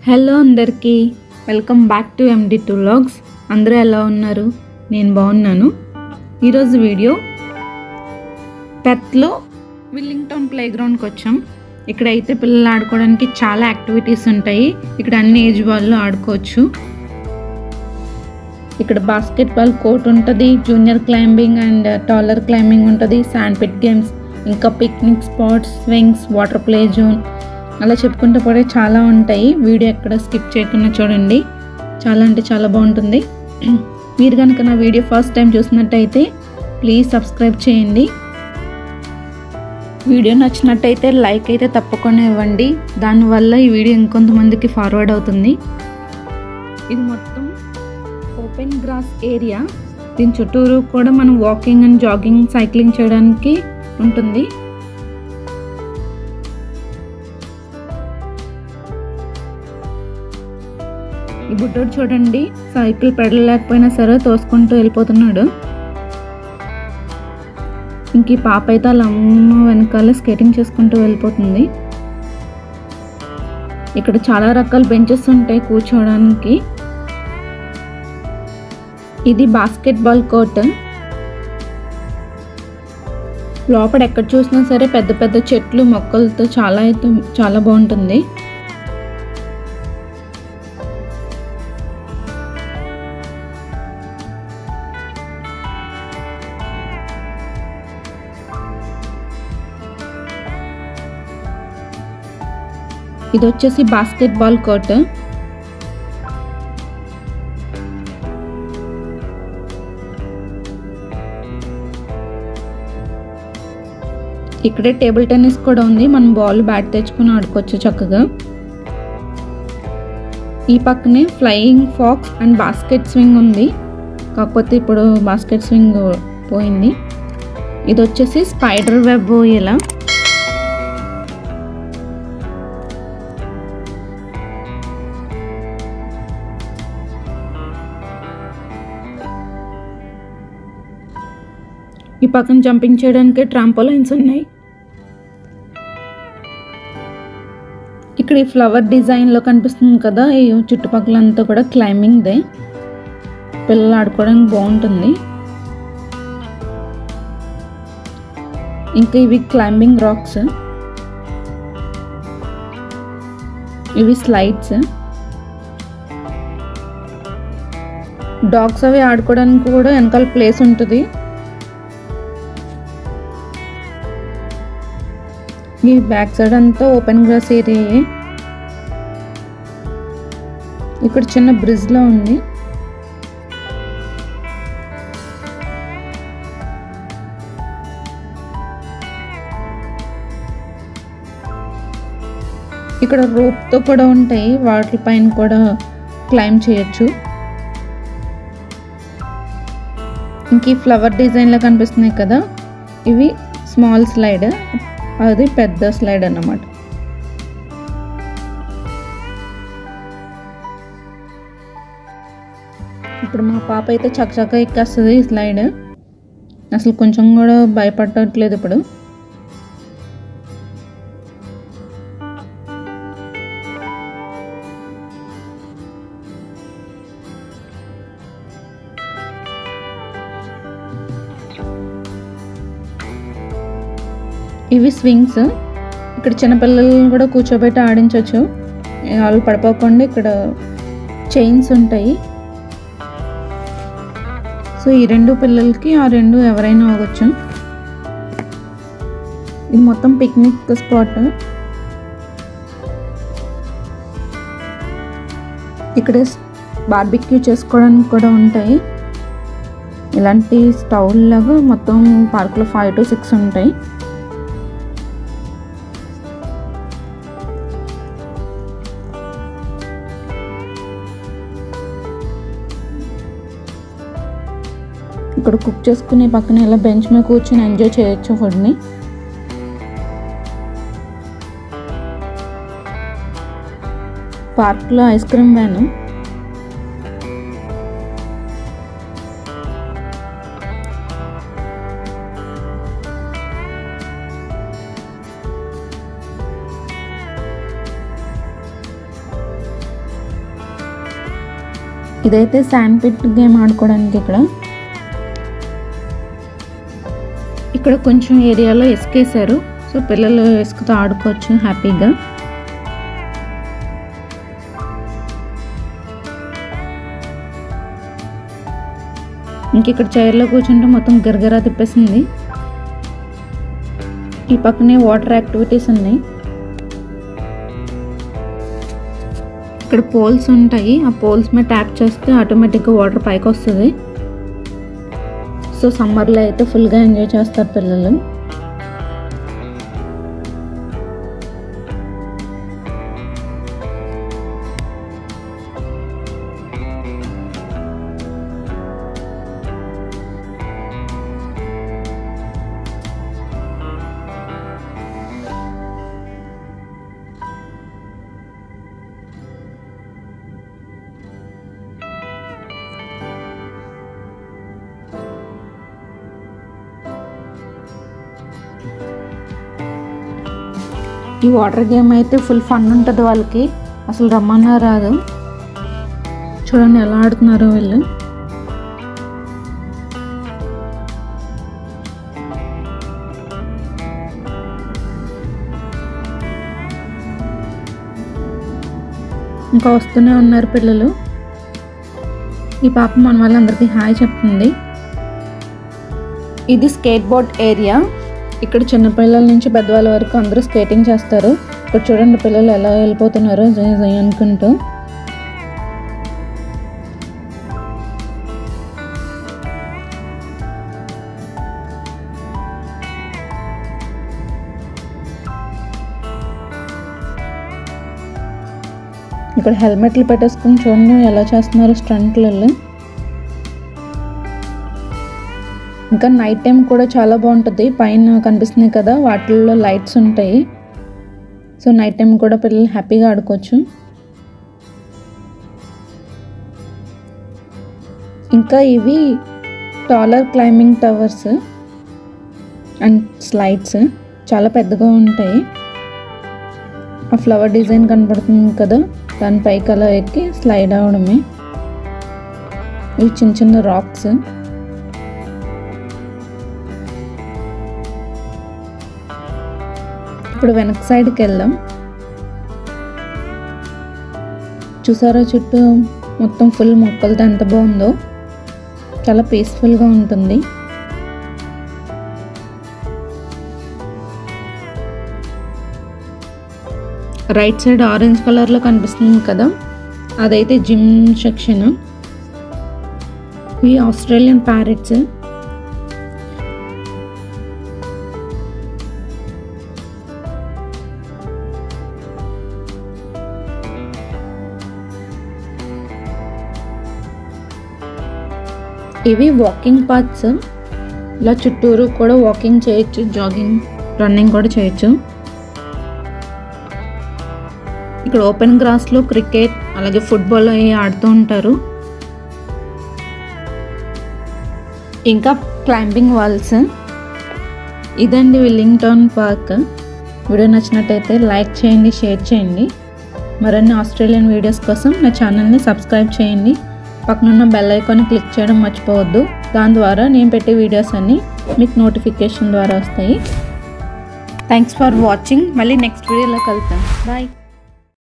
Hello అందరికీ welcome back to MD2 Vlogs. అందరూ ఎలా ఉన్నారు? నేను బాగున్నాను. ఈరోజు వీడియో పెర్త్లో విల్లింగ్టన్ ప్లేగ్రౌండ్కి వచ్చాం. ఇక్కడైతే పిల్లలు ఆడుకోవడానికి చాలా యాక్టివిటీస్ ఉంటాయి. ఇక్కడ అన్ని ఏజ్ వాళ్ళు ఆడుకోవచ్చు. ఇక్కడ బాస్కెట్బాల్ కోర్ట్ ఉంటుంది, junior climbing and taller climbing ఉంటుంది, శాండ్ పిట్ గేమ్స్, ఇంకా picnic spots, swings, water play zone, అలా చెప్పుకుంటూ పోతే చాలా ఉంటాయి. వీడియో ఎక్కడ స్కిప్ చేయకుండా చూడండి, చాలా అంటే చాలా బాగుంటుంది. మీరు కనుక నా వీడియో ఫస్ట్ టైం చూసినట్టయితే ప్లీజ్ సబ్స్క్రైబ్ చేయండి. వీడియో నచ్చినట్టయితే లైక్ అయితే తప్పకుండా ఇవ్వండి, దానివల్ల ఈ వీడియో ఇంకొంతమందికి ఫార్వర్డ్ అవుతుంది. ఇది మొత్తం ఓపెన్ గ్రాస్ ఏరియా. దీని చుట్టూరు కూడా మనం వాకింగ్ అండ్ జాగింగ్, సైక్లింగ్ చేయడానికి ఉంటుంది. ఈ బుడ్డోడు చూడండి, సైకిల్ పెడలేకపోయినా సరే తోసుకుంటూ వెళ్ళిపోతున్నాడు. ఇంక ఈ పాప అయితే వాళ్ళ అమ్మ వెనకాల స్కేటింగ్ చేసుకుంటూ వెళ్ళిపోతుంది. ఇక్కడ చాలా రకాల బెంచెస్ ఉంటాయి కూర్చోవడానికి. ఇది బాస్కెట్బాల్ కోర్ట్. లోపల ఎక్కడ చూసినా సరే పెద్ద పెద్ద చెట్లు, మొక్కలతో చాలా బాగుంటుంది. ఇది వచ్చేసి బాస్కెట్బాల్ కోర్ట్. ఇక్కడే టేబుల్ టెన్నిస్ కూడా ఉంది. మనం బాల్, బ్యాట్ తెచ్చుకుని ఆడుకోవచ్చు చక్కగా. ఈ పక్కనే flying pox and basket swing ఉంది, కాకపోతే ఇప్పుడు బాస్కెట్ స్వింగ్ పోయింది. ఇది వచ్చేసి స్పైడర్ వెబ్. ఇలా ఈ పక్కన జంపింగ్ చేయడానికి ట్రాంపోలైన్స్ ఉన్నాయి. ఇక్కడ ఈ ఫ్లవర్ డిజైన్లో కనిపిస్తుంది కదా, ఈ చుట్టుపక్కలంతా కూడా క్లైంబింగ్దే. పిల్లలు ఆడుకోవడానికి బాగుంటుంది. ఇంకా ఇవి క్లైంబింగ్ రాక్స్, ఇవి స్లైడ్స్. డాగ్స్ అవి ఆడుకోవడానికి కూడా వెనకాల ప్లేస్ ఉంటుంది. ఈ బ్యాక్ సైడ్ అంతా ఓపెన్ గ్రాస్ ఏరియా. ఇక్కడ చిన్న బ్రిడ్జ్ లో ఉంది. ఇక్కడ రోప్ తో కూడా ఉంటాయి, వాటి పైన కూడా క్లైంబ్ చేయొచ్చు. ఇంక ఈ ఫ్లవర్ డిజైన్ లో కనిపిస్తున్నాయి కదా, ఇవి స్మాల్ స్లైడ్, అది పెద్ద స్లైడ్ అన్నమాట. ఇప్పుడు మా పాప అయితే చక్కచక్క ఎక్కేస్తుంది ఈ స్లైడ్. అసలు కొంచెం కూడా భయపడట్లేదు ఇప్పుడు. ఇవి స్వింగ్స్. ఇక్కడ చిన్నపిల్లలను కూడా కూర్చోబెట్టి ఆడించవచ్చు, వాళ్ళు పడిపోకుండా. ఇక్కడ చైన్స్ ఉంటాయి. సో ఈ రెండు పిల్లలకి ఆ రెండు ఎవరైనా అవ్వచ్చు. ఇది మొత్తం పిక్నిక్ స్పాట్. ఇక్కడ బార్బిక్యూ చేసుకోవడానికి కూడా ఉంటాయి. ఇలాంటి స్టవ్ లాగా మొత్తం పార్క్లో 5 to 6 ఉంటాయి. ఇక్కడ కుక్ చేసుకునే పక్కన ఇలా బెంచ్ మీద కూర్చొని ఎంజాయ్ చేయొచ్చు ఫుడ్ని. పార్క్లో ఐస్ క్రీమ్ వ్యాన్. ఇదైతే శాండ్ పిట్ గేమ్ ఆడుకోవడానికి ఇక్కడ కొంచెం ఏరియాలో ఇసుకేసారు. సో పిల్లలు ఇసుకతో ఆడుకోవచ్చు హ్యాపీగా. ఇక్కడ చైర్లో కూర్చుంటే మొత్తం గిరగిరా తిప్పేసింది. ఈ పక్కనే వాటర్ యాక్టివిటీస్ ఉన్నాయి. ఇక్కడ పోల్స్ ఉంటాయి. ఆ పోల్స్ మీద ట్యాప్ చేస్తే ఆటోమేటిక్గా వాటర్ పైకి వస్తుంది. సో సమ్మర్లో అయితే ఫుల్గా ఎంజాయ్ చేస్తారు పిల్లలు. ఈ వాటర్ గేమ్ అయితే ఫుల్ ఫన్ ఉంటుంది వాళ్ళకి. అసలు రమ్మన్నా రాదు. చూడండి ఎలా ఆడుతున్నారో వీళ్ళు. ఇంకా వస్తూనే ఉన్నారు పిల్లలు. ఈ పాప మన వాళ్ళందరికీ హాయ్ చెప్తుంది. ఇది స్కేట్ బోర్డ్ ఏరియా. ఇక్కడ చిన్నపిల్లల నుంచి పెద్దవాళ్ళ వరకు అందరూ స్కేటింగ్ చేస్తారు. ఇక్కడ చూడండి పిల్లలు ఎలా వెళ్ళిపోతున్నారో జై జై అనుకుంటూ. ఇక్కడ హెల్మెట్లు పెట్టేసుకుని చూడండి ఎలా చేస్తున్నారు స్టంట్లలో. ఇంకా నైట్ టైం కూడా చాలా బాగుంటుంది. పైన కనిపిస్తున్నాయి కదా వాటిల్లో లైట్స్ ఉంటాయి. సో నైట్ టైం కూడా పిల్లలు హ్యాపీగా ఆడుకోవచ్చు. ఇంకా ఇవి taller climbing towers and slides చాలా పెద్దగా ఉంటాయి. ఆ ఫ్లవర్ డిజైన్ కనపడుతుంది కదా, దానిపైకి అలా ఎక్కి స్లైడ్ అవడమే. ఇవి చిన్న చిన్న రాక్స్. ఇప్పుడు వెనక సైడ్కి వెళ్దాం. చూసారా చుట్టూ మొత్తం ఫుల్ మొక్కలతో ఎంత బాగుందో. చాలా పీస్ఫుల్గా ఉంటుంది. రైట్ సైడ్ ఆరెంజ్ కలర్లో కనిపిస్తుంది కదా, అదైతే జిమ్ సెక్షన్. ఇవి ఆస్ట్రేలియన్ ప్యారెట్స్. ఇవి వాకింగ్ పాత్స్. ఇలా చుట్టూరు కూడా వాకింగ్ చేయొచ్చు, జాగింగ్, రన్నింగ్ కూడా చేయొచ్చు. ఇక్కడ ఓపెన్ గ్రాస్లో క్రికెట్ అలాగే ఫుట్బాల్ అవి ఆడుతూ ఉంటారు. ఇంకా క్లైంబింగ్ వాల్స్. ఇదండి విల్లింగ్టన్ పార్క్. వీడియో నచ్చినట్టయితే లైక్ చేయండి, షేర్ చేయండి. మరిన్ని ఆస్ట్రేలియన్ వీడియోస్ కోసం నా ఛానల్ని సబ్స్క్రైబ్ చేయండి. పక్కనున్న బెల్ ఐకాన్ క్లిక్ చేయడం మర్చిపోవద్దు. దాని ద్వారా నేను పెట్టే వీడియోస్ అన్నీ మీకు నోటిఫికేషన్ ద్వారా వస్తాయి. Thanks for watching. మళ్ళీ నెక్స్ట్ వీడియోలో కలుద్దాం. బాయ్.